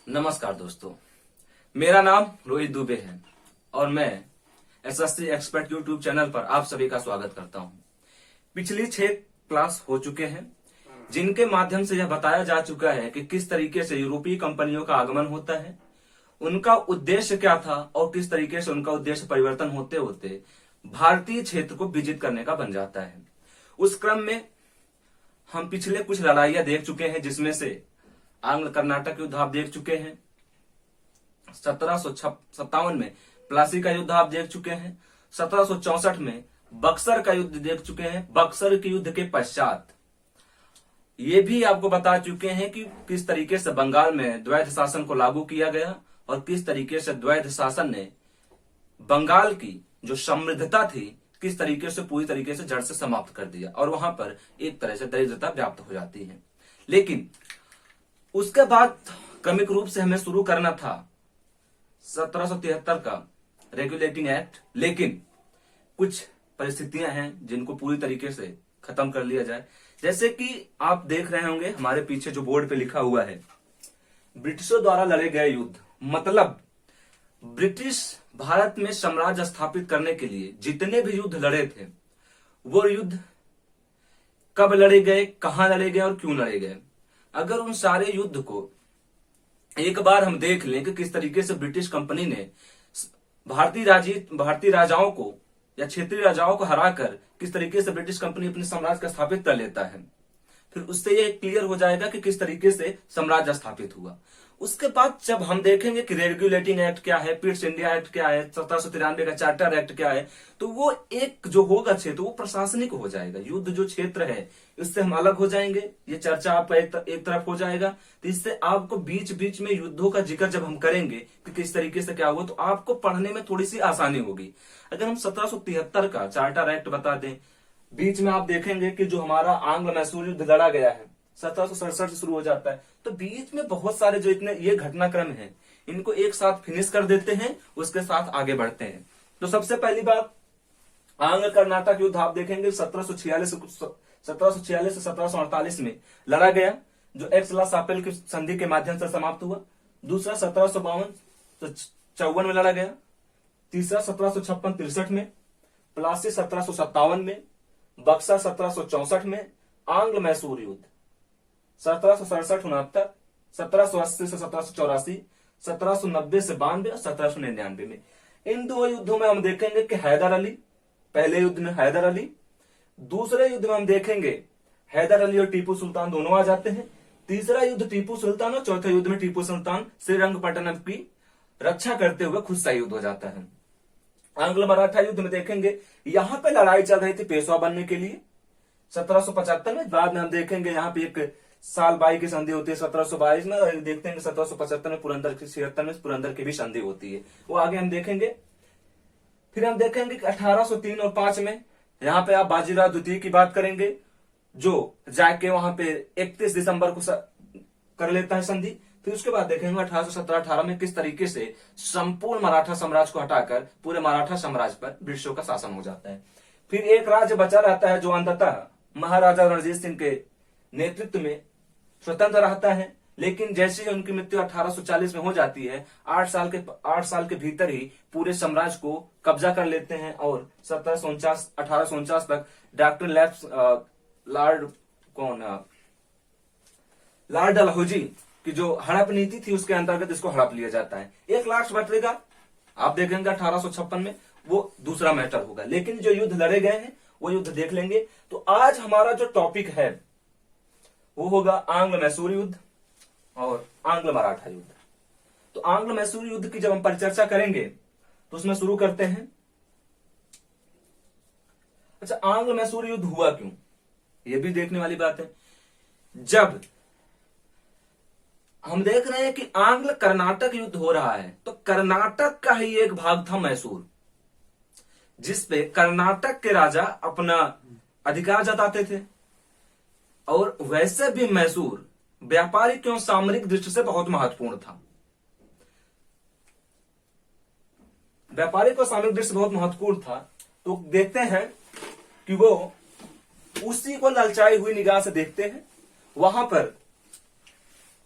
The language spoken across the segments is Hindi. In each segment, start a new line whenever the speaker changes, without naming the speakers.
नमस्कार दोस्तों, मेरा नाम रोहित दुबे है और मैं एसएससी एक्सपर्ट यूट्यूब चैनल पर आप सभी का स्वागत करता हूं। पिछली 6 क्लास हो चुके हैं जिनके माध्यम से यह बताया जा चुका है कि किस तरीके से यूरोपीय कंपनियों का आगमन होता है, उनका उद्देश्य क्या था और किस तरीके से उनका उद्देश्य परिवर्तन होते होते भारतीय क्षेत्र को विजित करने का बन जाता है। उस क्रम में हम पिछले कुछ लड़ाइयां देख चुके हैं, जिसमें से आंग्ल कर्नाटक युद्ध आप देख चुके हैं, 1757 में प्लासी का युद्ध आप देख चुके हैं, 1764 में बक्सर का युद्ध देख चुके हैं। बक्सर के युद्ध के पश्चात ये भी आपको बता चुके हैं कि किस तरीके से बंगाल में द्वैध शासन को लागू किया गया और किस तरीके से द्वैध शासन ने बंगाल की जो समृद्धता थी किस तरीके से पूरी तरीके से जड़ से समाप्त कर दिया और वहां पर एक तरह से दरिद्रता व्याप्त हो जाती है। लेकिन उसके बाद क्रमिक रूप से हमें शुरू करना था 1773 का रेगुलेटिंग एक्ट, लेकिन कुछ परिस्थितियां हैं जिनको पूरी तरीके से खत्म कर लिया जाए। जैसे कि आप देख रहे होंगे हमारे पीछे जो बोर्ड पे लिखा हुआ है, ब्रिटिशों द्वारा लड़े गए युद्ध, मतलब ब्रिटिश भारत में साम्राज्य स्थापित करने के लिए जितने भी युद्ध लड़े थे वो युद्ध कब लड़े गए, कहां लड़े गए और क्यों लड़े गए। अगर उन सारे युद्ध को एक बार हम देख लें कि किस तरीके से ब्रिटिश कंपनी ने भारतीय राजाओं को या क्षेत्रीय राजाओं को हराकर किस तरीके से ब्रिटिश कंपनी अपने साम्राज्य का स्थापित कर लेता है, फिर उससे यह क्लियर हो जाएगा कि किस तरीके से साम्राज्य स्थापित हुआ। उसके बाद जब हम देखेंगे कि रेगुलेटिंग एक्ट क्या है, पिट्स इंडिया एक्ट क्या है, 1793 का चार्टर एक्ट क्या है, तो वो एक जो होगा क्षेत्र वो प्रशासनिक हो जाएगा। युद्ध जो क्षेत्र है इससे हम अलग हो जाएंगे, ये चर्चा आपका एक तरफ हो जाएगा। तो इससे आपको बीच बीच में युद्धों का जिक्र जब हम करेंगे कि किस तरीके से क्या हुआ तो आपको पढ़ने में थोड़ी सी आसानी होगी। अगर हम 1773 का चार्टर एक्ट बता दें, बीच में आप देखेंगे कि जो हमारा आंग्ल मैसूर युद्ध लड़ा गया है 1767 से शुरू हो जाता है, तो बीच में बहुत सारे जो इतने ये घटनाक्रम है इनको एक साथ फिनिश कर देते हैं, उसके साथ आगे बढ़ते हैं। तो सबसे पहली बात आंग्ल कर्नाटक युद्ध आप देखेंगे 1746 से 1748 में लड़ा गया, जो एक्स-ला-शापेल की संधि के माध्यम से समाप्त हुआ। दूसरा 1752-54 में लड़ा गया। तीसरा 1756-63 में, प्लासी 1757 में, बक्सर 1764 में, आंग्ल मैसूर युद्ध 1767-69, 1780 से 1784, 1790 से 92 और 1799 में। इन दो युद्धों में हम देखेंगे कि हैदर अली, पहले युद्ध में हैदर अली, दूसरे युद्ध में हम देखेंगे हैदर अली और टीपू सुल्तान दोनों आ जाते हैं। तीसरा युद्ध टीपू सुल्तान और चौथे युद्ध में टीपू सुल्तान श्रीरंगपट्टनम की रक्षा करते हुए खुद सा युद्ध हो जाता है। आंग्ल मराठा युद्ध में देखेंगे यहां पे लड़ाई चल रही थी पेशवा बनने के लिए 1775 में। बाद में हम देखेंगे यहाँ पे एक साल बाई की संधि होती है 1722 में, और देखते हैं 1775 में पुरंदर की 76 में पुरंदर की भी संधि होती है, वो आगे हम देखेंगे। फिर हम देखेंगे कि 1803 और 5 में यहाँ पे आप बाजीराव द्वितीय की बात करेंगे, जो जाके वहां पे 31 दिसंबर को कर लेता है संधि। फिर उसके बाद देखेंगे 1817-18 में किस तरीके से संपूर्ण मराठा साम्राज्य को हटाकर पूरे मराठा साम्राज्य पर ब्रिटिशों का शासन हो जाता है। फिर एक राज्य बचा रहता है जो अंततः महाराजा रणजीत सिंह के नेतृत्व में स्वतंत्र रहता है, लेकिन जैसे ही उनकी मृत्यु 1840 में हो जाती है, 8 साल के भीतर ही पूरे साम्राज्य को कब्जा कर लेते हैं और 1849 तक डॉक्टर लॉर्ड डलहौजी की जो हड़प नीति थी उसके अंतर्गत इसको हड़प लिया जाता है। एक लास्ट बचेगा आप देखेंगे 1856 में, वो दूसरा मैटर होगा। लेकिन जो युद्ध लड़े गए हैं वो युद्ध देख लेंगे। तो आज हमारा जो टॉपिक है वो होगा आंग्ल मैसूर युद्ध और आंग्ल मराठा युद्ध। तो आंग्ल मैसूर युद्ध की जब हम परिचर्चा करेंगे तो उसमें शुरू करते हैं। अच्छा, आंग्ल मैसूर युद्ध हुआ क्यों, ये भी देखने वाली बात है। जब हम देख रहे हैं कि आंग्ल कर्नाटक युद्ध हो रहा है तो कर्नाटक का ही एक भाग था मैसूर, जिसपे कर्नाटक के राजा अपना अधिकार जताते थे। और वैसे भी मैसूर व्यापारिक एवं सामरिक दृष्टि से बहुत महत्वपूर्ण था, व्यापारिक और सामरिक दृष्टि से बहुत महत्वपूर्ण था। तो देखते हैं कि वो उसी को ललचाई हुई निगाह से देखते हैं। वहां पर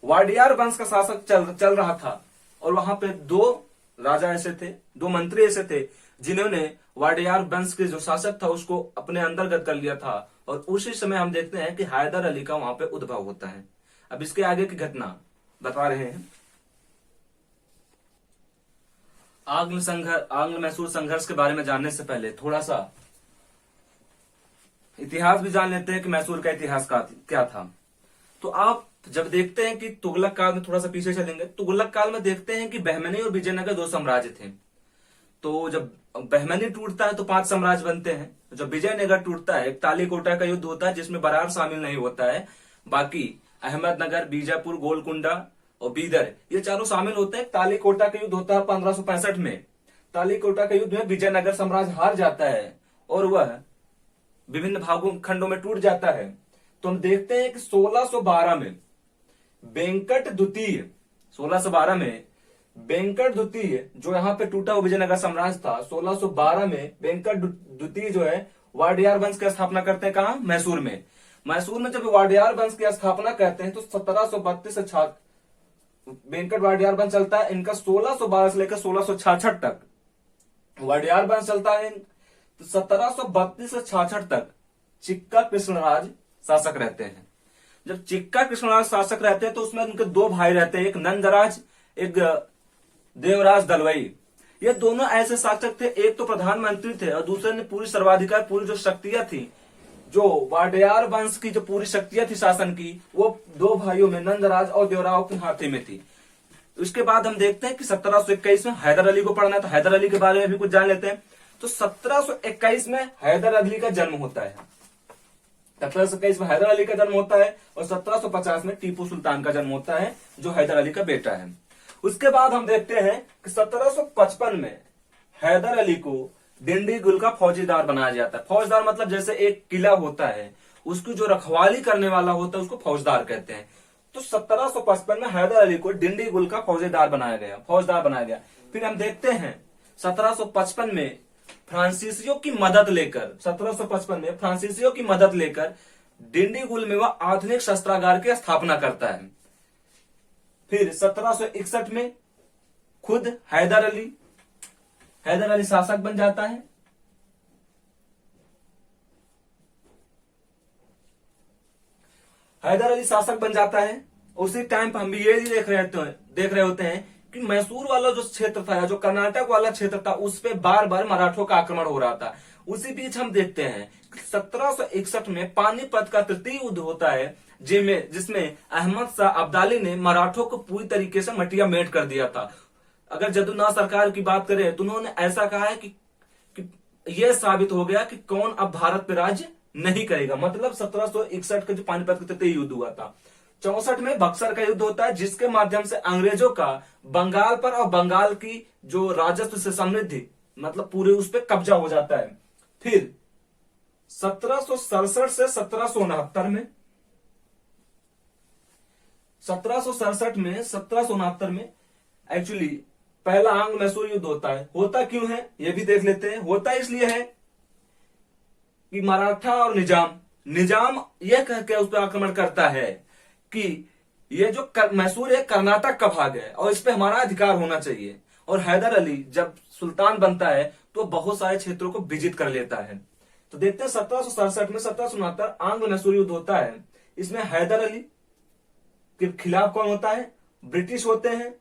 वाडियार वंश का शासक चल रहा था, और वहां पे दो राजा ऐसे थे, दो मंत्री ऐसे थे जिन्होंने वाडियार वंश के जो शासक था उसको अपने अंतर्गत कर लिया था। और उसी समय हम देखते हैं कि हैदर अली का वहां पे उद्भव होता है। अब इसके आगे की घटना बता रहे हैं। आंग्ल मैसूर संघर्ष के बारे में जानने से पहले थोड़ा सा इतिहास भी जान लेते हैं कि मैसूर का इतिहास क्या था। तो आप जब देखते हैं कि तुगलक काल में, थोड़ा सा पीछे चलेंगे, तुगलक काल में देखते हैं कि बहमनी और विजयनगर दो साम्राज्य थे। तो जब बहमनी टूटता है तो 5 साम्राज्य बनते हैं। जब विजयनगर टूटता है, एक तालीकोटा का युद्ध होता है जिसमें बरार शामिल नहीं होता है, बाकी अहमदनगर, बीजापुर, गोलकुंडा और बीदर ये चारों शामिल होते हैं। तालीकोटा का युद्ध होता है 1565 में। तालीकोटा का युद्ध में विजयनगर साम्राज्य हार जाता है और वह विभिन्न भागों खंडों में टूट जाता है। तो हम देखते हैं कि 1612 में वेंकट द्वितीय, 1612 में वेंकट द्वितीय जो यहाँ पे टूटा हुआ विजयनगर साम्राज्य था, 1612 में वेंकट द्वितीय जो है वाडियार वंश की स्थापना करते हैं। कहा? मैसूर में। मैसूर में जब वाडियार वंश की स्थापना करते हैं तो 1732 से वेंकट वाडियार वंश चलता है। इनका 1612 से लेकर 1666 तक वाडियार वंश चलता है। 1732 से 66 तक चिक्का कृष्णराज शासक रहते हैं। जब चिक्का कृष्णराज शासक रहते हैं तो उसमें उनके दो भाई रहते हैं, एक नंदराज, एक देवराज दलवाई। ये दोनों ऐसे शासक थे, एक तो प्रधानमंत्री थे और दूसरे ने पूरी सर्वाधिकार, पूरी जो शक्तियां थी, जो वाडियार वंश की जो पूरी शक्तियां थी शासन की, वो दो भाइयों में नंदराज और देवराव के हाथी में थी। उसके बाद हम देखते हैं कि 1721 में हैदर अली को पढ़ना है, तो हैदर अली के बारे में भी कुछ जान लेते हैं। तो 1721 में हैदर अली का जन्म होता है। 1721 में हैदर अली का जन्म होता है और 1750 में टीपू सुल्तान का जन्म होता है जो हैदर अली का बेटा है। उसके बाद हम देखते हैं कि 1755 में हैदर अली को डिंडीगुल का फौजीदार बनाया जाता है। फौजदार मतलब जैसे एक किला होता है, उसकी जो रखवाली करने वाला होता है उसको फौजदार कहते हैं। तो 1755 में हैदर अली को डिंडीगुल का फौजदार बनाया गया। फिर हम देखते हैं 1755 में फ्रांसीसियों की मदद लेकर 1755 में फ्रांसीसियों की मदद लेकर डिंडीगुल में वह आधुनिक शस्त्रागार की स्थापना करता है। फिर 1761 में खुद हैदर अली शासक बन जाता है। हैदर अली शासक बन जाता है। उसी टाइम पर हम ये देख रहे होते हैं कि मैसूर वाला जो क्षेत्र था, जो कर्नाटक वाला क्षेत्र था, उस पे बार बार मराठों का आक्रमण हो रहा था। उसी बीच हम देखते हैं 1761 में पानीपत का तृतीय युद्ध होता है, जिसमें अहमद शाह अब्दाली ने मराठों को पूरी तरीके से मटिया मेट कर दिया था। अगर जदुनाथ सरकार की बात करें तो उन्होंने ऐसा कहा है कि यह साबित हो गया कि कौन अब भारत पे राज्य नहीं करेगा। मतलब 1761 का जो पानीपत का तृतीय युद्ध हुआ था। 64 में बक्सर का युद्ध होता है, जिसके माध्यम से अंग्रेजों का बंगाल पर और बंगाल की जो राजस्व से समृद्धि, मतलब पूरे उस पर कब्जा हो जाता है। फिर 1767 से 1769 में 1769 में एक्चुअली पहला आंग्ल मैसूर युद्ध होता है। होता क्यों है ये भी देख लेते हैं। होता इसलिए है कि मराठा और निजाम यह कह के उस पर आक्रमण करता है कि ये जो मैसूर है कर्नाटक का भाग है और इस पे हमारा अधिकार होना चाहिए। और हैदर अली जब सुल्तान बनता है तो बहुत सारे क्षेत्रों को विजित कर लेता है। तो देखते हैं 1767 में 1769 आंग्ल मैसूर युद्ध होता है। इसमें हैदर अली के खिलाफ कौन होता है? ब्रिटिश होते हैं,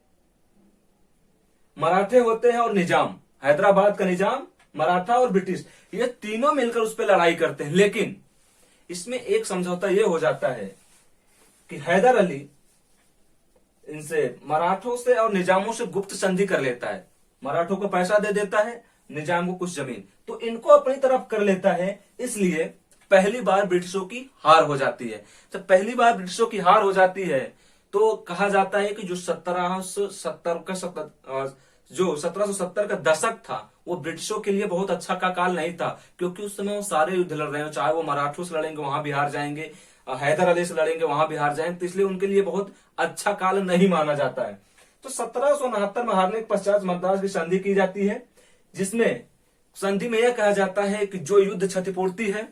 मराठे होते हैं और निजाम। हैदराबाद का निजाम, मराठा और ब्रिटिश, ये तीनों मिलकर उस पर लड़ाई करते हैं। लेकिन इसमें एक समझौता यह हो जाता है कि हैदर अली इनसे मराठों से और निजामों से गुप्त संधि कर लेता है। मराठों को पैसा दे देता है, निजाम को कुछ जमीन, तो इनको अपनी तरफ कर लेता है। इसलिए पहली बार ब्रिटिशों की हार हो जाती है। जब पहली बार ब्रिटिशों की हार हो जाती है तो कहा जाता है कि जो 1770 का दशक था वो ब्रिटिशों के लिए बहुत अच्छा का काल नहीं था, क्योंकि उस समय वो सारे युद्ध लड़ रहे हैं। चाहे वो मराठों से लड़ेंगे वहां भी हार जाएंगे, हैदर अली से लड़ेंगे वहां भी हार जाएंगे, तो इसलिए उनके लिए बहुत अच्छा काल नहीं माना जाता है। तो 1769 में हारने के पश्चात मद्रास की संधि की जाती है, जिसमें संधि में यह कहा जाता है कि जो युद्ध क्षतिपूर्ति है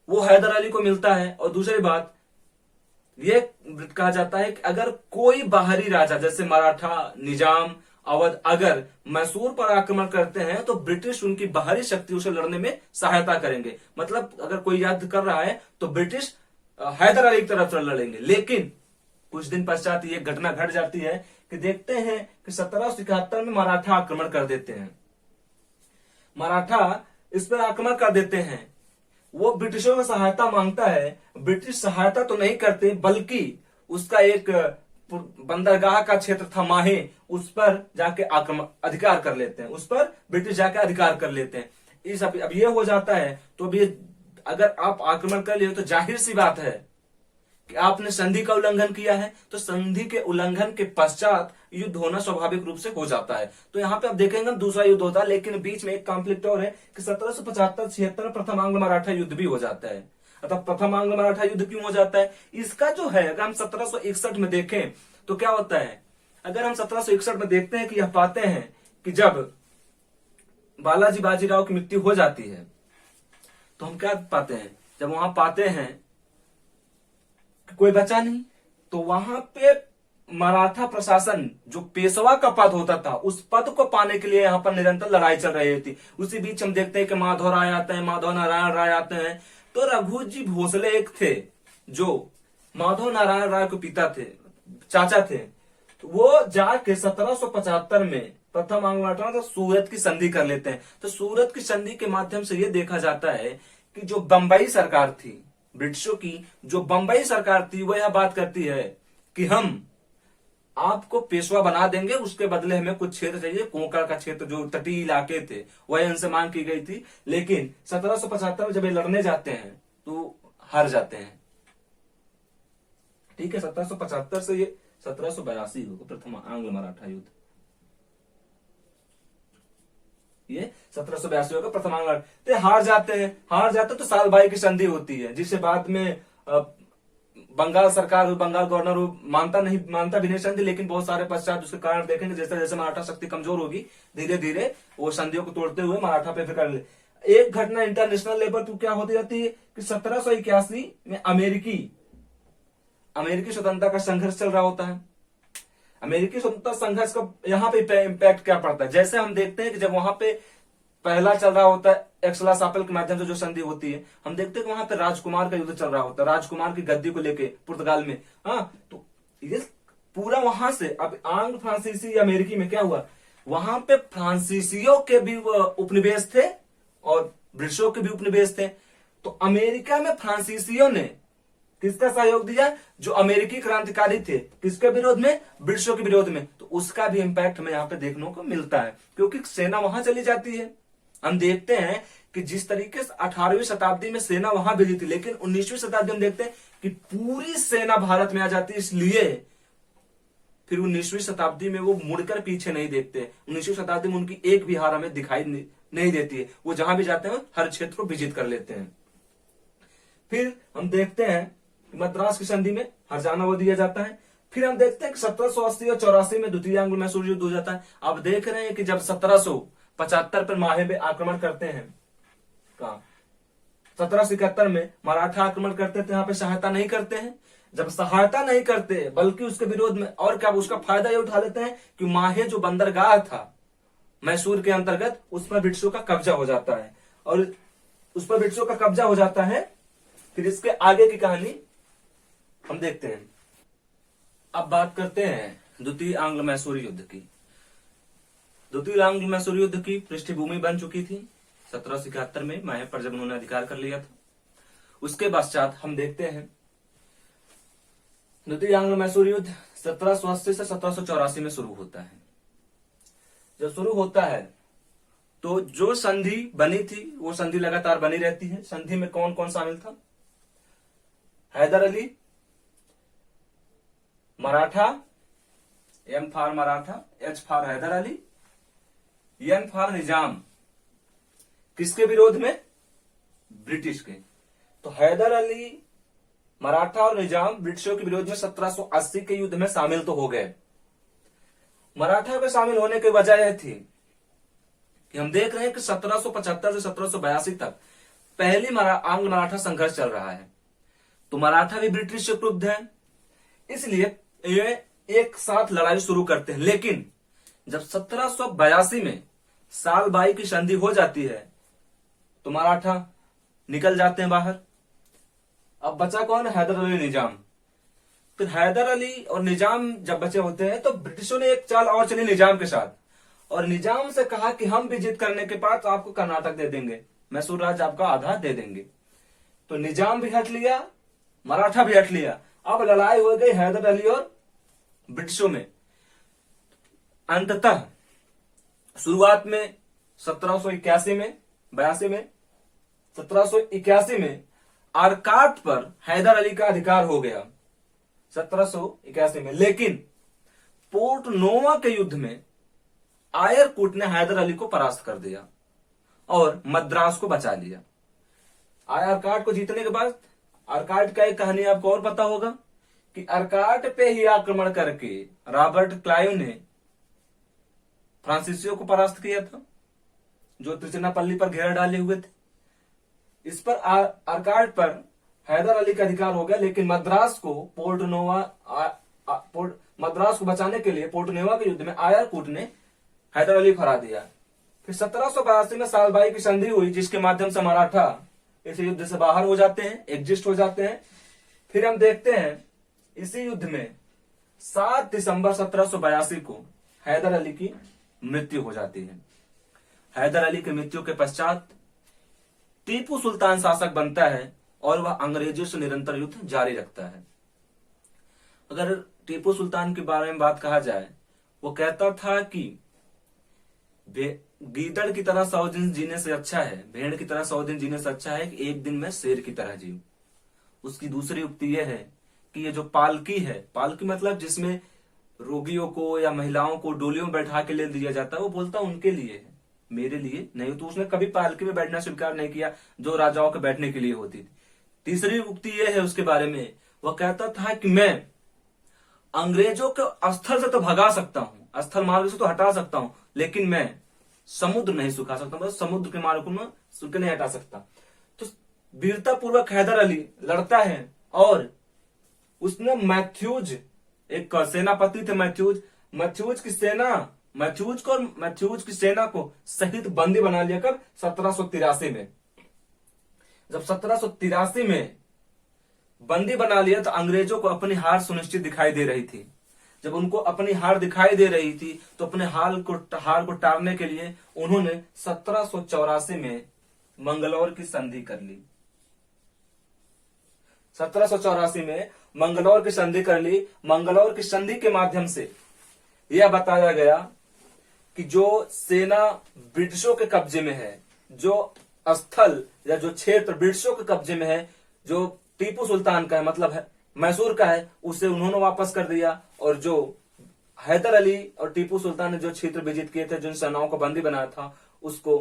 वो हैदर अली को मिलता है। और दूसरी बात, ये कहा जाता है कि अगर कोई बाहरी राजा जैसे मराठा, निजाम, अवध अगर मैसूर पर आक्रमण करते हैं तो ब्रिटिश उनकी बाहरी शक्तियों से लड़ने में सहायता करेंगे। मतलब अगर कोई युद्ध कर रहा है तो ब्रिटिश हैदर अली की तरफ से लड़ेंगे। लेकिन कुछ दिन पश्चात ये घटना घट जाती है कि देखते हैं कि 1771 में मराठा आक्रमण कर देते हैं। मराठा इस पर आक्रमण कर देते हैं। वो ब्रिटिशों में सहायता मांगता है, ब्रिटिश सहायता तो नहीं करते बल्कि उसका एक बंदरगाह का क्षेत्र था माहे, उस पर जाके आक्रमण अधिकार कर लेते हैं, उस पर ब्रिटिश जाके अधिकार कर लेते हैं। इस अब ये हो जाता है तो अब ये अगर आप आक्रमण कर लिए तो जाहिर सी बात है कि आपने संधि का उल्लंघन किया है, तो संधि के उल्लंघन के पश्चात युद्ध होना स्वाभाविक रूप से हो जाता है। तो यहाँ पे आप देखेंगे दूसरा युद्ध होता है, लेकिन बीच में एक कॉन्फ्लिक्ट और है कि 1775-76 में प्रथम आंग्ल मराठा युद्ध भी हो जाता है। अतः प्रथम आंग्ल मराठा युद्ध क्यों हो जाता है, इसका जो है अगर हम 1761 में देखें तो क्या होता है। अगर हम 1761 में देखते हैं कि यह पाते हैं कि जब बालाजी बाजीराव की मृत्यु हो जाती है तो हम क्या पाते हैं, जब वहां पाते हैं कोई बचा नहीं, तो वहां पे मराठा प्रशासन जो पेशवा का पद होता था उस पद को पाने के लिए यहाँ पर निरंतर लड़ाई चल रही थी। उसी बीच हम देखते हैं कि माधव राय आते हैं, माधव नारायण राय आते हैं। तो रघुजी भोसले एक थे जो माधव नारायण राय के पिता थे, चाचा थे। तो वो जाके 1775 में प्रथम आंग्ल मराठा तो सूरत की संधि कर लेते हैं। तो सूरत की संधि के माध्यम से ये देखा जाता है कि जो बंबई सरकार थी, ब्रिटिशों की जो बंबई सरकार थी, वह यह बात करती है कि हम आपको पेशवा बना देंगे, उसके बदले हमें कुछ क्षेत्र चाहिए। कोंकण का क्षेत्र जो तटीय इलाके थे वह इनसे मांग की गई थी। लेकिन 1775 में जब ये लड़ने जाते हैं तो हार जाते हैं। ठीक है, 1775 से ये 1782 होगा प्रथम आंग्ल मराठा युद्ध। ये 1782 होगा प्रथम आंग्ल मराठा। तो हार जाते तो साल भाई की संधि होती है, जिसे बाद में बंगाल सरकार, बंगाल गवर्नर मानता भी नहीं संधि। लेकिन बहुत सारे पश्चात उसके कारण देखेंगे जैसे जैसे मराठा शक्ति कमजोर होगी धीरे धीरे वो संधियों को तोड़ते हुए मराठा पे फिर ले। एक घटना इंटरनेशनल लेवल पर क्या होती जाती है कि 1781 में अमेरिकी स्वतंत्रता का संघर्ष चल रहा होता है। अमेरिकी स्वतंत्रता संघर्ष का यहाँ पे इम्पैक्ट क्या पड़ता है, जैसे हम देखते हैं कि जब वहां पे पहला चल रहा होता है एक्सला-सापल के माध्यम से जो संधि होती है, हम देखते हैं कि वहां पे राजकुमार का युद्ध चल रहा होता है, राजकुमार की गद्दी को लेके पुर्तगाल में। हाँ, तो ये पूरा वहां से अब आंग्ल फ्रांसीसी अमेरिकी में क्या हुआ, वहां पे फ्रांसीसियों के भी उपनिवेश थे और ब्रिटिशों के भी उपनिवेश थे। तो अमेरिका में फ्रांसीसियों ने किसका सहयोग दिया, जो अमेरिकी क्रांतिकारी थे, किसके विरोध में, ब्रिटिशों के विरोध में। तो उसका भी इंपैक्ट हमें यहाँ पे देखने को मिलता है, क्योंकि सेना वहां चली जाती है। हम देखते हैं कि जिस तरीके से 18वीं शताब्दी में सेना वहां भेजी थी, लेकिन 19वीं शताब्दी में देखते हैं कि पूरी सेना भारत में आ जाती है। इसलिए फिर 19वीं शताब्दी में वो मुड़कर पीछे नहीं देखते। 19वीं शताब्दी में उनकी एक भी हार हमें दिखाई नहीं देती है। वो जहां भी जाते हैं हर क्षेत्र को विजिट कर लेते हैं। फिर हम देखते हैं कि मद्रास की संधि में हरजाना वो दिया जाता है। फिर हम देखते हैं कि 1780 और 84 में द्वितीय आंग्ल मैसूर युद्ध हो जाता है। आप देख रहे हैं कि जब 1775 पर माहे पे आक्रमण करते हैं, कहा 1771 में मराठा आक्रमण करते थे, यहाँ पे सहायता नहीं करते हैं। जब सहायता नहीं करते बल्कि उसके विरोध में और क्या उसका फायदा ये उठा लेते हैं कि माहे जो बंदरगाह था मैसूर के अंतर्गत, उस पर ब्रिटिशों का कब्जा हो जाता है और उस पर ब्रिटिशों का कब्जा हो जाता है। फिर इसके आगे की कहानी हम देखते हैं। अब बात करते हैं द्वितीय आंग्ल मैसूर युद्ध की। द्वितीय आंग्ल मैसूर युद्ध की पृष्ठभूमि बन चुकी थी 1771 में माहे पर जब उन्होंने अधिकार कर लिया था। उसके पश्चात हम देखते हैं द्वितीय आंग्ल मैसूर युद्ध 1780 से 1784 में शुरू होता है। जब शुरू होता है तो जो संधि बनी थी वो संधि लगातार बनी रहती है। संधि में कौन कौन शामिल था, Haider Ali, Maratha, M for Maratha, H for Haider Ali, N for Nizam. किसके विरोध में, ब्रिटिश के। तो हैदर अली, मराठा और निजाम ब्रिटिशों के विरोध में 1780 के युद्ध में शामिल तो हो गए। मराठा के शामिल होने की वजह यह थी कि हम देख रहे हैं कि 1775 से 1782 तक पहली आंग्ल मराठा संघर्ष चल रहा है। तो मराठा भी ब्रिटिश से क्रुद्ध है, इसलिए ये एक साथ लड़ाई शुरू करते हैं। लेकिन जब 1782 में साल बाई की संधि हो जाती है तो मराठा निकल जाते हैं बाहर। अब बचा कौन? हैदर अली निजाम। फिर हैदर अली और निजाम जब बचे होते हैं तो ब्रिटिशों ने एक चाल और चली निजाम के साथ, और निजाम से कहा कि हम भी जीत करने के बाद आपको कर्नाटक दे देंगे, मैसूर राज्य आपका आधा दे देंगे। तो निजाम भी हट लिया, मराठा भी हट लिया। अब लड़ाई हो गई हैदर अली और ब्रिटिशों में। अंततः शुरुआत में 1781 में 1781 में आरकाट पर हैदर अली का अधिकार हो गया 1781 में। लेकिन पोर्ट नोवा के युद्ध में आयरकूट ने हैदर अली को परास्त कर दिया और मद्रास को बचा लिया। आरकाट को जीतने के बाद, आरकाट का एक कहानी आपको और पता होगा कि आरकाट पे ही आक्रमण करके रॉबर्ट क्लाइव ने फ्रांसीसियों को परास्त किया था, जो त्रिचनापल्ली पर घेरा डाले हुए थे। इस पर आरकाट पर हैदर अली का अधिकार हो गया। लेकिन मद्रास को मद्रास को बचाने के लिए पोर्ट नोवा के युद्ध में आयरकूट ने हैदर अली को हरा दिया। फिर 1782 में साल बाई की संधि हुई, जिसके माध्यम से मराठा इस युद्ध से बाहर हो जाते हैं, एग्जिस्ट हो जाते हैं। फिर हम देखते हैं इसी युद्ध में 7 दिसंबर 1782 को हैदर अली की मृत्यु हो जाती है। हैदर अली की मृत्यु के पश्चात टीपू सुल्तान शासक बनता है और वह अंग्रेजों से निरंतर युद्ध जारी रखता है। अगर टीपू सुल्तान के बारे में बात कहा जाए, वो कहता था कि गीदड़ की तरह 100 दिन जीने से अच्छा है, भेड़ की तरह 100 दिन जीने से अच्छा है कि एक दिन मैं शेर की तरह जीऊं। उसकी दूसरी उक्ति यह है कि ये जो पालकी है, पालकी मतलब जिसमें रोगियों को या महिलाओं को डोलियों में बैठा के ले दिया जाता है, वो बोलता उनके लिए है, मेरे लिए नहीं। तो उसने कभी पालकी में बैठना स्वीकार नहीं किया जो राजाओं के बैठने के लिए होती थी। तीसरी उक्ति यह है उसके बारे में, वह कहता था कि मैं अंग्रेजों को स्थल से तो भगा सकता हूं, स्थल मार्ग से तो हटा सकता हूं, लेकिन मैं समुद्र नहीं सुखा सकता, मतलब समुद्र के मार्ग को मैं सुख नहीं हटा सकता। तो वीरता पूर्वक हैदर अली लड़ता है और उसने मैथ्यूज, एक सेनापति थे मैथ्यूज की सेना को शहीद बंदी बना लिया कर 1783 में। जब 1783 में बंदी बना लिया तो अंग्रेजों को अपनी हार सुनिश्चित दिखाई दे रही थी। जब उनको अपनी हार दिखाई दे रही थी तो अपने हार को टारने के लिए उन्होंने 1784 में मंगलौर की संधि कर ली। 1784 में मंगलौर की संधि कर ली। मंगलौर की संधि के माध्यम से यह बताया गया कि जो सेना ब्रिटिशों के कब्जे में है, जो स्थल या जो क्षेत्र ब्रिटिशों के कब्जे में है, जो टीपू सुल्तान का है, मतलब है मैसूर का है, उसे उन्होंने वापस कर दिया। और जो हैदर अली और टीपू सुल्तान ने जो क्षेत्र विजित किए थे, जिन सेनाओं को बंदी बनाया था, उसको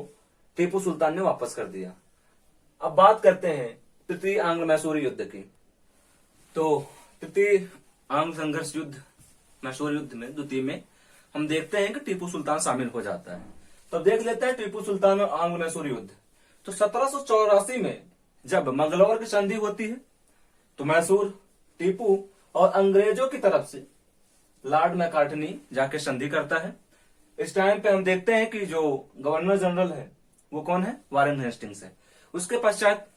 टीपू सुल्तान ने वापस कर दिया। अब बात करते हैं तृतीय आंग्ल मैसूरी युद्ध की। तो तृतीय आंग्ल संघर्ष युद्ध, मैसूर युद्ध में द्वितीय में हम देखते हैं कि टीपू सुल्तान शामिल हो जाता है। तो देख लेते हैं टीपू सुल्तान और आंग्ल मैसूर युद्ध। तो 1784 में जब मंगलौर की संधि होती है तो मैसूर, टीपू और अंग्रेजों की तरफ से लॉर्ड मैकार्टनी जाके संधि करता है। इस टाइम पे हम देखते हैं कि जो गवर्नर जनरल है वो कौन है? वारेन हेस्टिंग्स है। उसके पश्चात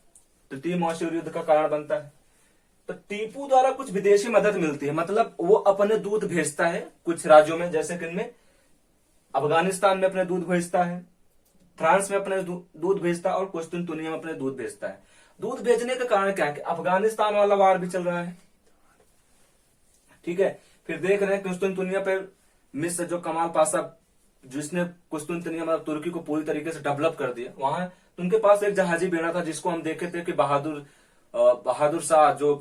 तृतीय मैसूर युद्ध का कारण बनता है। तो टीपू द्वारा कुछ विदेशी मदद मिलती है, मतलब वो अपने दूत भेजता है कुछ राज्यों में, जैसे कि इनमें अफगानिस्तान में अपने दूत भेजता है, फ्रांस में अपने दूत भेजता है और कुस्तुनतुनिया में अपने दूत भेजता है। दूत भेजने का कारण क्या है कि अफगानिस्तान वाला वार भी चल रहा है, ठीक है। फिर देख रहे हैं कुस्तुनतुनिया पे मिस्र जो कमाल पाशा, जिसने कुस्तुनतुनिया मतलब तुर्की को पूरी तरीके से डेवलप कर दिया, वहां उनके पास एक जहाजी बेड़ा था जिसको हम देखे थे कि बहादुर शाह जो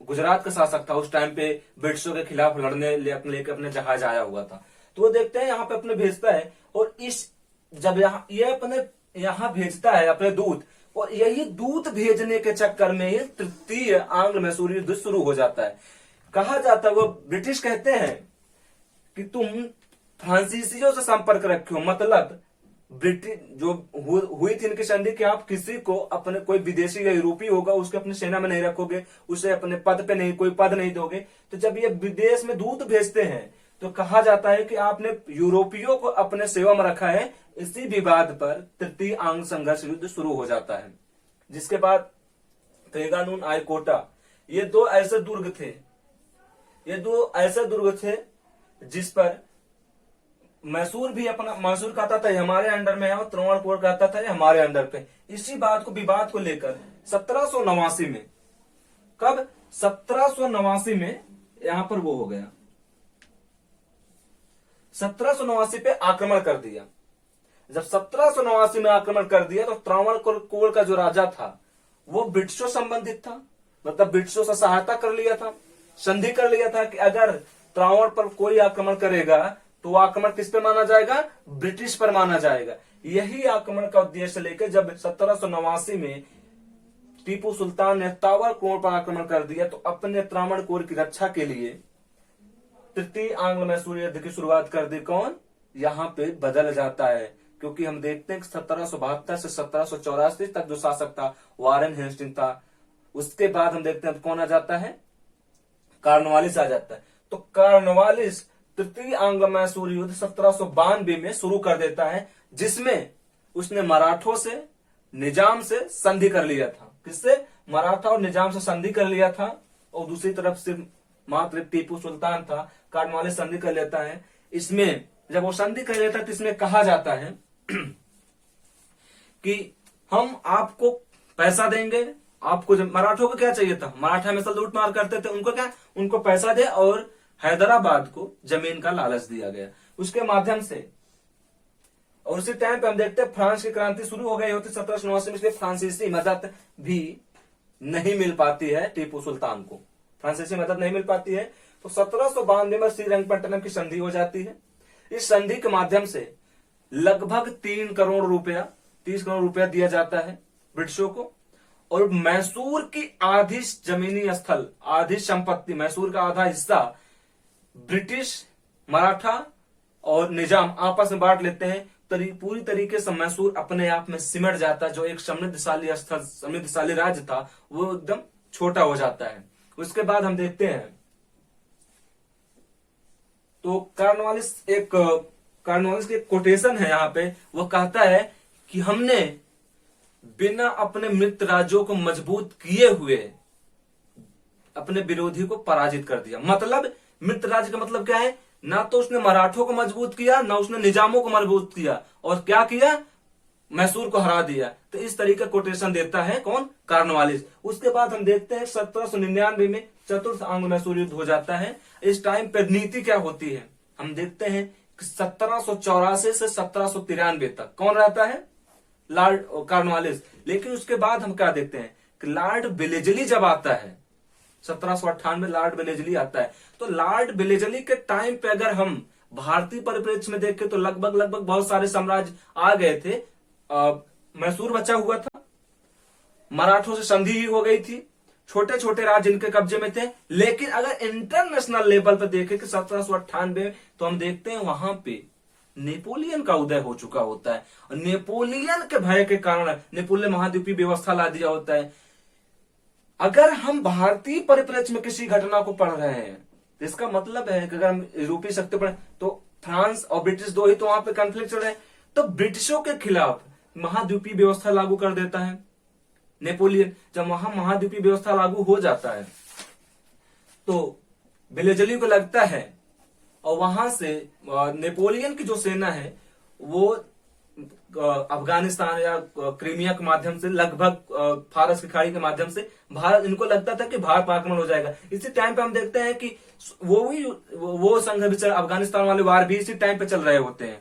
गुजरात का शासक था, उस टाइम पे ब्रिटिशों के खिलाफ लड़ने लेकर अपने जहाज आया हुआ था। तो वो देखते हैं यहाँ पे अपने भेजता है, और जब ये अपने यहाँ भेजता है अपने दूत, और यही दूत भेजने के चक्कर में ही तृतीय आंग्ल मैसूरी युद्ध शुरू हो जाता है। कहा जाता है, वो ब्रिटिश कहते हैं कि तुम फ्रांसीसियों से संपर्क रखो, मतलब ब्रिटिश जो हुई थी इनकी संधि कि आप किसी को अपने कोई विदेशी या यूरोपीय होगा उसके अपनी सेना में नहीं रखोगे, उसे अपने पद पे नहीं, कोई पद नहीं दोगे। तो जब ये विदेश में दूत भेजते हैं तो कहा जाता है कि आपने यूरोपियों को अपने सेवा में रखा है। इसी विवाद पर तृतीय आंग्ल संघर्ष युद्ध शुरू हो जाता है, जिसके बाद त्रेगानून, आयकोटा, ये दो ऐसे दुर्ग थे जिस पर मैसूर भी अपना, मैसूर कहता था ये हमारे अंडर में है और त्रावणकोर कहता था ये हमारे अंडर पे। इसी विवाद को लेकर 1789 में, कब 1789 में यहां पर वो हो गया, 1789 पे आक्रमण कर दिया। जब 1789 में आक्रमण कर दिया तो त्रावणकोर का जो राजा था वो ब्रिटिशों संबंधित था, मतलब ब्रिटिशों से सहायता कर लिया था, संधि कर लिया था कि अगर त्रावण पर कोई आक्रमण करेगा तो वो आक्रमण किस पे माना जाएगा, ब्रिटिश पर माना जाएगा। यही आक्रमण का उद्देश्य लेकर जब 1789 में टीपू सुल्तान ने त्रावणकोर पर आक्रमण कर दिया तो अपने त्रावणकोर की रक्षा के लिए तृतीय आंग्ल मैसूर युद्ध की शुरुआत कर दी। कौन यहां पे बदल जाता है, क्योंकि हम देखते हैं कि 1772 से 1784 तक जो शासक था वारेन हेस्टिंग था। उसके बाद हम देखते हैं कौन आ जाता है, कॉर्नवालिस आ जाता है। तो कॉर्नवालिस तृतीय आंग्ल मैसूर युद्ध 1792 में शुरू कर देता है, जिसमें उसने मराठों से, निजाम से संधि कर लिया था। किससे? मराठा और निजाम से संधि कर लिया था। और दूसरी तरफ से मात्र टीपू सुल्तान था, कॉर्नवालिस संधि कर लेता है। इसमें जब वो संधि कर लेता है तो इसमें कहा जाता है कि हम आपको पैसा देंगे। आपको जब मराठों को क्या चाहिए था, मराठा हमेशा लूट मार करते थे, उनको क्या, उनको पैसा दे और हैदराबाद को जमीन का लालच दिया गया उसके माध्यम से। और उसी टाइम पे हम देखते हैं फ्रांस की क्रांति शुरू हो गई होती 1789 में, इसलिए फ्रांसीसी मदद भी नहीं मिल पाती है टीपू सुल्तान को, फ्रांसीसी मदद नहीं मिल पाती है। तो 1792 में श्रीरंगपट्टनम की संधि हो जाती है। इस संधि के माध्यम से लगभग 3 करोड़ रुपया, 30 करोड़ रुपया दिया जाता है ब्रिटिशों को। और मैसूर की आधी जमीनी स्थल, आधी संपत्ति, मैसूर का आधा हिस्सा ब्रिटिश, मराठा और निजाम आपस में बांट लेते हैं। पूरी तरीके से मैसूर अपने आप में सिमट जाता है। जो एक समृद्धशाली राज्य था वो एकदम छोटा हो जाता है। उसके बाद हम देखते हैं तो कॉर्नवालिस की कोटेशन है यहाँ पे, वो कहता है कि हमने बिना अपने मित्र राज्यों को मजबूत किए हुए अपने विरोधी को पराजित कर दिया। मतलब मित्र राज्य का मतलब क्या है, ना तो उसने मराठों को मजबूत किया, ना उसने निजामों को मजबूत किया, और क्या किया, मैसूर को हरा दिया। तो इस तरीके कोटेशन देता है कौन, कॉर्नवालिस। उसके बाद हम देखते हैं 1799 में चतुर्थ आंग्ल मैसूर युद्ध हो जाता है। इस टाइम पर नीति क्या होती है, हम देखते हैं कि 1784 से 1793 तक कौन रहता है, लॉर्ड कॉर्नवालिस। लेकिन उसके बाद हम क्या देखते हैं कि लॉर्ड वेलेजली जब आता है, 1798 में लॉर्ड वेलेजली आता है। तो लॉर्ड वेलेजली के टाइम पे अगर हम भारतीय परिप्रेक्ष्य में देखें तो लगभग बहुत सारे साम्राज्य आ गए थे। मैसूर बचा हुआ था, मराठों से संधि ही हो गई थी, छोटे छोटे राज्य इनके कब्जे में थे। लेकिन अगर इंटरनेशनल लेवल पर देखें कि 1798 तो हम देखते हैं वहां पे नेपोलियन का उदय हो चुका होता है। और नेपोलियन के भय के कारण नेपोलियन महाद्वीपीय व्यवस्था ला दिया होता है। अगर हम भारतीय परिप्रेक्ष्य में किसी घटना को पढ़ रहे हैं तो इसका मतलब है कि अगर हम यूरोपीय शक्ति पढ़े तो फ्रांस और ब्रिटिश दो ही तो वहां पे कॉन्फ्लिक्ट चल रहे हैं। तो ब्रिटिशों के खिलाफ महाद्वीपीय व्यवस्था लागू कर देता है नेपोलियन। जब वहां महाद्वीपीय व्यवस्था लागू हो जाता है तो वेलेजली को लगता है, और वहां से नेपोलियन की जो सेना है वो अफगानिस्तान या क्रीमिया के माध्यम से, लगभग फारस की खाड़ी के माध्यम से भारत, इनको लगता था कि भारत पर आक्रमण हो जाएगा। इसी टाइम पे हम देखते हैं कि वो संघर्ष, अफगानिस्तान वाले वार भी इसी टाइम पे चल रहे होते हैं।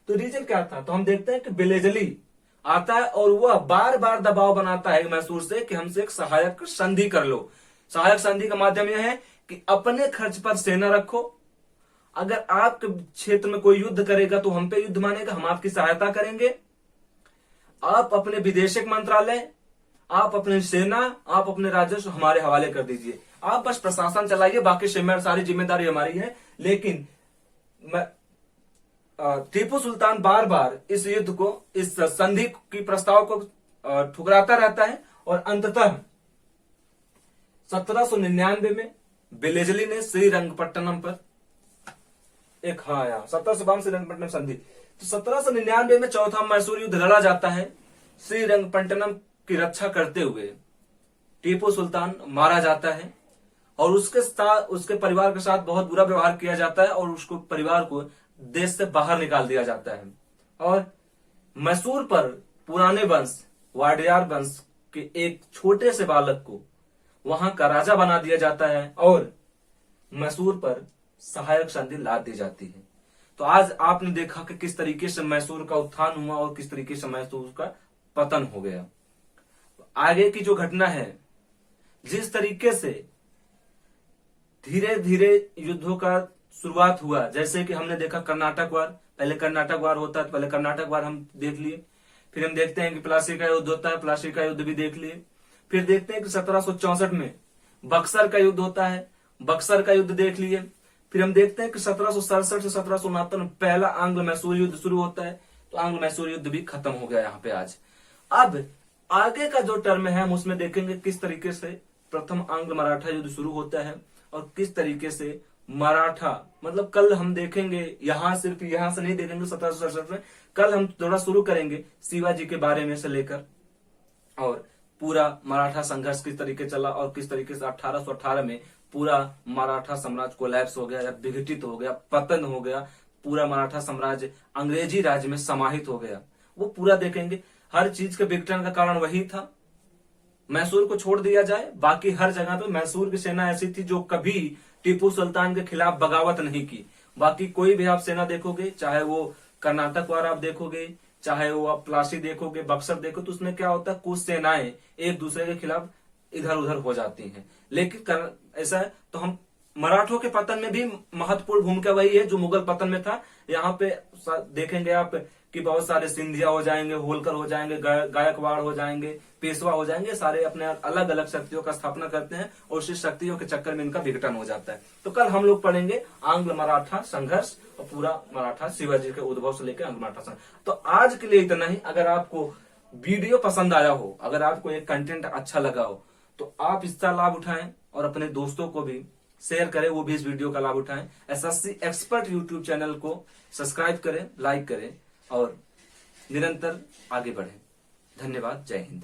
तो रीजन क्या था, तो हम देखते हैं कि वेलेजली आता है और वह बार बार दबाव बनाता है मैसूर से कि हमसे एक सहायक संधि कर लो। सहायक संधि का माध्यम यह है कि अपने खर्च पर सेना रखो, अगर आपके क्षेत्र में कोई युद्ध करेगा तो हम पे युद्ध मानेगा, हम आपकी सहायता करेंगे। आप अपने विदेशिक मंत्रालय, आप अपनी सेना, आप अपने राजस्व हमारे हवाले कर दीजिए, आप बस प्रशासन चलाइए, बाकी सारी जिम्मेदारी हमारी है। लेकिन टीपू सुल्तान बार बार इस युद्ध को, इस संधि की प्रस्ताव को ठुकराता रहता है और अंततः 1799 में बेलेजली ने श्रीरंगपट्टनम पर एक 1752 श्रीरंगपट्टनम संधि, तो 1799 में चौथा मैसूर युद्ध लड़ा जाता है। श्रीरंगपट्टनम की रक्षा करते हुए टीपू सुल्तान मारा जाता है और उसके साथ, उसके परिवार के साथ बहुत बुरा व्यवहार किया जाता है और उसको परिवार को देश से बाहर निकाल दिया जाता है। और मैसूर पर पुराने वंश वाडियार वंश के एक छोटे से बालक को वहां का राजा बना दिया जाता है और मैसूर पर सहायक संधि ला दी जाती है। तो आज आपने देखा कि किस तरीके से मैसूर का उत्थान हुआ और किस तरीके से मैसूर का पतन हो गया। आगे की जो घटना है, जिस तरीके से धीरे धीरे युद्धों का शुरुआत हुआ, जैसे कि हमने देखा कर्नाटक वार, पहले कर्नाटक वार होता है, पहले कर्नाटक वार हम देख लिए, फिर हम देखते हैं कि प्लासी का युद्ध होता है, प्लासी का युद्ध भी देख लिए, फिर देखते हैं कि 1764 में बक्सर का युद्ध होता है, बक्सर का युद्ध देख लिए, फिर हम देखते हैं कि 1767 से 1769 में पहला आंग्ल मैसूर युद्ध शुरू होता है, तो आंग्ल मैसूर युद्ध भी खत्म हो गया यहाँ पे आज। अब आगे का जो टर्म है हम उसमें देखेंगे किस तरीके से प्रथम आंग्ल मराठा युद्ध शुरू होता है और किस तरीके से मराठा, मतलब कल हम देखेंगे, सिर्फ यहां से नहीं देखेंगे 1767 में, कल हम थोड़ा शुरू करेंगे शिवाजी के बारे में से लेकर और पूरा मराठा संघर्ष किस तरीके चला और किस तरीके से 1818 में पूरा मराठा साम्राज्य कोलैप्स हो गया या विघटित हो गया, पतन हो गया, पूरा मराठा साम्राज्य अंग्रेजी राज्य में समाहित हो गया, वो पूरा देखेंगे। हर चीज के विघटन का कारण वही था, मैसूर को छोड़ दिया जाए, बाकी हर जगह पे मैसूर की सेना ऐसी थी जो कभी टीपू सुल्तान के खिलाफ बगावत नहीं की। बाकी कोई भी आप सेना देखोगे, चाहे वो कर्नाटक वार आप देखोगे, चाहे वो आप प्लासी देखोगे, बक्सर देखो, तो उसमें क्या होता है, कुछ सेनाएं एक दूसरे के खिलाफ इधर उधर हो जाती हैं। लेकिन ऐसा है तो हम मराठों के पतन में भी महत्वपूर्ण भूमिका वही है जो मुगल पतन में था। यहाँ पे देखेंगे आप कि बहुत सारे सिंधिया हो जाएंगे, होलकर हो जाएंगे, गायकवाड़ हो जाएंगे, पेशवा हो जाएंगे, सारे अपने अलग अलग शक्तियों का स्थापना करते हैं और उसी शक्तियों के चक्कर में इनका विघटन हो जाता है। तो कल हम लोग पढ़ेंगे आंग्ल मराठा संघर्ष और पूरा मराठा शिवाजी के उद्भव से लेकर आंग्ल मराठा संघर्ष। तो आज के लिए इतना ही। अगर आपको वीडियो पसंद आया हो, अगर आपको एक कंटेंट अच्छा लगा हो, तो आप इसका लाभ उठाएं और अपने दोस्तों को भी शेयर करें, वो भी इस वीडियो का लाभ उठाएं। एसएससी एक्सपर्ट यूट्यूब चैनल को सब्सक्राइब करें, लाइक करें और निरंतर आगे बढ़ें। धन्यवाद। जय हिंद।